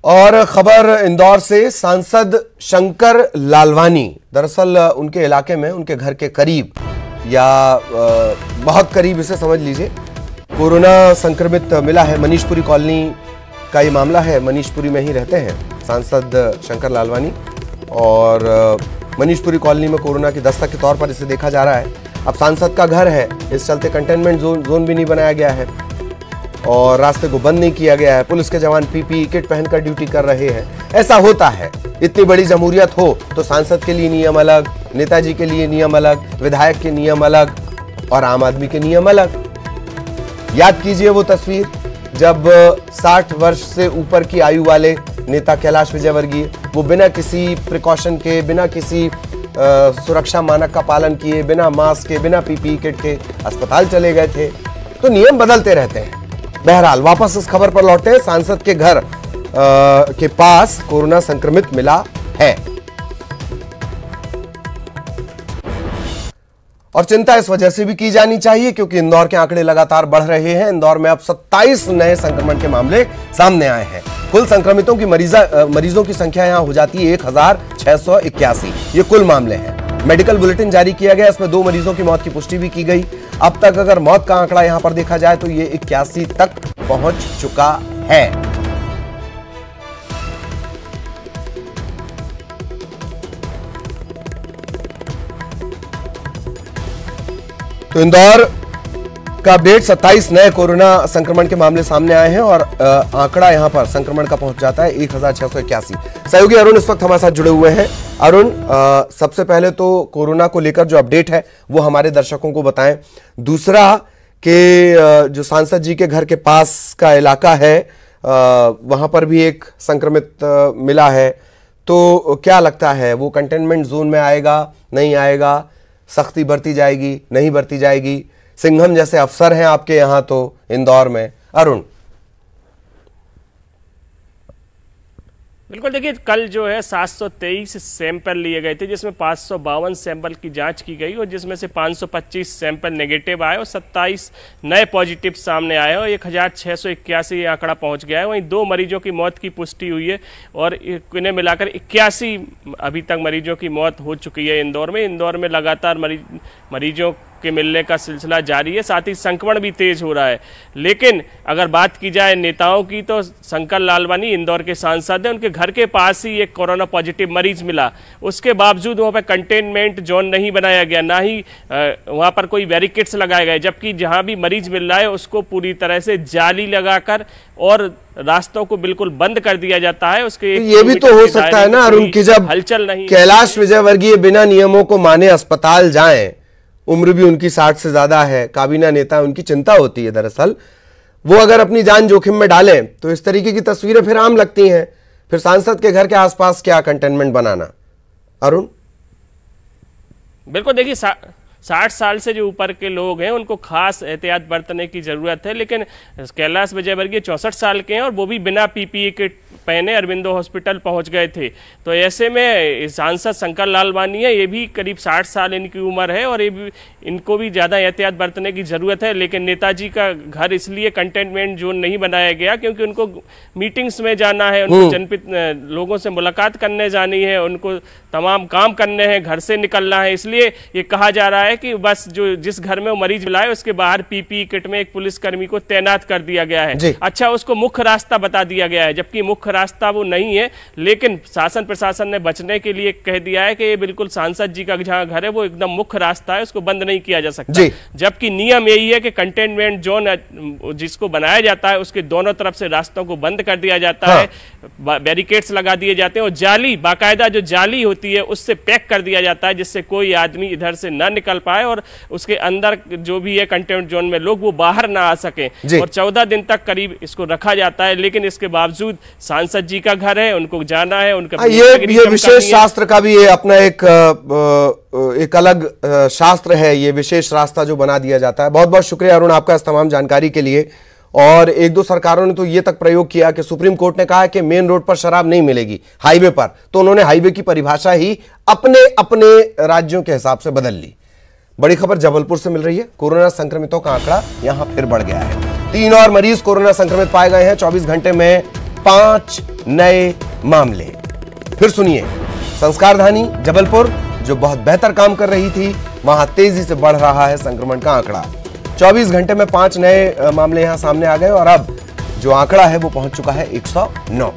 और खबर इंदौर से, सांसद शंकर लालवानी दरअसल उनके इलाके में, उनके घर के करीब या बहुत करीब इसे समझ लीजिए, कोरोना संक्रमित मिला है। मनीषपुरी कॉलोनी का ये मामला है। मनीषपुरी में ही रहते हैं सांसद शंकर लालवानी और मनीषपुरी कॉलोनी में कोरोना की दस्तक के तौर पर इसे देखा जा रहा है। अब सांसद का घर है, इस चलते कंटेनमेंट जोन भी नहीं बनाया गया है और रास्ते को बंद नहीं किया गया है। पुलिस के जवान पीपीई किट पहनकर ड्यूटी कर रहे हैं। ऐसा होता है, इतनी बड़ी जमहूरियत हो तो सांसद के लिए नियम अलग, नेताजी के लिए नियम अलग, विधायक के नियम अलग और आम आदमी के नियम अलग। याद कीजिए वो तस्वीर जब 60 वर्ष से ऊपर की आयु वाले नेता कैलाश विजयवर्गीय, वो बिना किसी प्रिकॉशन के, बिना किसी सुरक्षा मानक का पालन किए, बिना मास्क के, बिना पीपीई किट के अस्पताल चले गए थे। तो नियम बदलते रहते हैं। बहरहाल वापस इस खबर पर लौटते हैं। सांसद के घर के पास कोरोना संक्रमित मिला है और चिंता इस वजह से भी की जानी चाहिए क्योंकि इंदौर के आंकड़े लगातार बढ़ रहे हैं। इंदौर में अब 27 नए संक्रमण के मामले सामने आए हैं। कुल संक्रमितों की मरीजों की संख्या यहां हो जाती है 1681। ये कुल मामले हैं। मेडिकल बुलेटिन जारी किया गया, इसमें 2 मरीजों की मौत की पुष्टि भी की गई। अब तक अगर मौत का आंकड़ा यहां पर देखा जाए तो ये 81 तक पहुंच चुका है। तो इंदौर का अपडेट, 27 नए कोरोना संक्रमण के मामले सामने आए हैं और आंकड़ा यहां पर संक्रमण का पहुंच जाता है 1681। सहयोगी अरुण इस वक्त हमारे साथ जुड़े हुए हैं। अरुण, सबसे पहले तो कोरोना को लेकर जो अपडेट है वो हमारे दर्शकों को बताएं। दूसरा कि जो सांसद जी के घर के पास का इलाका है वहां पर भी एक संक्रमित मिला है, तो क्या लगता है वो कंटेनमेंट जोन में आएगा, नहीं आएगा? सख्ती बरती जाएगी, नहीं बरती जाएगी? सिंघम जैसे अफसर हैं आपके यहां तो इंदौर में। अरुण, बिल्कुल, देखिए कल जो है 723 सैंपल लिए गए थे जिसमें 552 सैंपल की जांच की गई और जिसमें से 525 सैंपल नेगेटिव आए और 27 नए पॉजिटिव सामने आए और 1681 आंकड़ा पहुंच गया है। वहीं 2 मरीजों की मौत की पुष्टि हुई है और इन्हें मिलाकर 81 अभी तक मरीजों की मौत हो चुकी है इंदौर में। इंदौर में लगातार मरीजों के मिलने का सिलसिला जारी है, साथ ही संक्रमण भी तेज हो रहा है। लेकिन अगर बात की जाए नेताओं की तो शंकर लालवानी इंदौर के सांसद हैं, उनके घर के पास ही एक कोरोना पॉजिटिव मरीज मिला। उसके बावजूद वहाँ पर कंटेनमेंट जोन नहीं बनाया गया, ना ही वहाँ पर कोई बैरिकेड्स लगाए गए, जबकि जहाँ भी मरीज मिल रहा है उसको पूरी तरह से जाली लगाकर और रास्तों को बिल्कुल बंद कर दिया जाता है। उसके ये भी तो हो सकता है ना अरुण कि जब हलचल नहीं, कैलाश विजयवर्गीय बिना नियमों को माने अस्पताल जाएं, उम्र भी उनकी 60 से ज्यादा है, काबीना नेता, उनकी चिंता होती है दरअसल, वो अगर अपनी जान जोखिम में डालें तो इस तरीके की तस्वीरें फिर आम लगती हैं। फिर सांसद के घर के आसपास क्या कंटेनमेंट बनाना? अरुण, बिल्कुल, देखिए 60 साल से जो ऊपर के लोग हैं उनको खास एहतियात बरतने की जरूरत है। लेकिन कैलाश विजयवर्गीय 64 साल के हैं और वो भी बिना पीपीई किट पहने अरविंदो हॉस्पिटल पहुंच गए थे। तो ऐसे में सांसद शंकर लालवानी है, ये भी करीब 60 साल इनकी उम्र है और इनको भी ज़्यादा एहतियात बरतने की ज़रूरत है। लेकिन नेताजी का घर इसलिए कंटेनमेंट जोन नहीं बनाया गया क्योंकि उनको मीटिंग्स में जाना है, उनको जनपित लोगों से मुलाकात करने जानी है, उनको तमाम काम करने हैं, घर से निकलना है। इसलिए ये कहा जा रहा है कि बस जिस घर में वो मरीज मिला है उसके बाहर पीपीई किट में एक पुलिसकर्मी को तैनात कर दिया गया है। अच्छा, उसको मुख्य रास्ता बता दिया गया है, जबकि मुख्य रास्ता वो नहीं है। लेकिन शासन प्रशासन ने बचने के लिए कह दिया है कि ये बिल्कुल सांसद जी का जहां घर है वो एकदम मुख्य रास्ता है, उसको बंद नहीं किया जा सकता। जबकि नियम यही है कि कंटेनमेंट जोन जिसको बनाया जाता है उसके दोनों तरफ से रास्तों को बंद कर दिया जाता है, बैरिकेड्स लगा दिए जाते हैं और जाली, बाकायदा जो जाली होती है उससे पैक कर दिया जाता है जिससे कोई आदमी इधर से ना निकल पाए और उसके अंदर जो भी है कंटेनमेंट जोन में लोग वो बाहर ना आ सके। और 14 दिन तक करीब इसको रखा जाता है। लेकिन इसके बावजूद सांसद जी का घर है, उनको जाना है, उनका ये विशेष शास्त्र का भी ये अपना एक अलग शास्त्र है, ये विशेष रास्ता जो बना दिया जाता है। बहुत बहुत शुक्रिया अरुण आपका इस तमाम जानकारी के लिए। और 1-2 सरकारों ने तो ये तक प्रयोग किया कि सुप्रीम कोर्ट ने कहा कि मेन रोड पर शराब नहीं मिलेगी, हाईवे पर, तो उन्होंने हाईवे की परिभाषा ही अपने अपने राज्यों के हिसाब से बदल ली। बड़ी खबर जबलपुर से मिल रही है। कोरोना संक्रमितों का आंकड़ा यहां फिर बढ़ गया है। 3 और मरीज कोरोना संक्रमित पाए गए हैं। 24 घंटे में 5 नए मामले। फिर सुनिए, संस्कारधानी जबलपुर जो बहुत बेहतर काम कर रही थी, वहां तेजी से बढ़ रहा है संक्रमण का आंकड़ा। 24 घंटे में 5 नए मामले यहां सामने आ गए और अब जो आंकड़ा है वो पहुंच चुका है 109।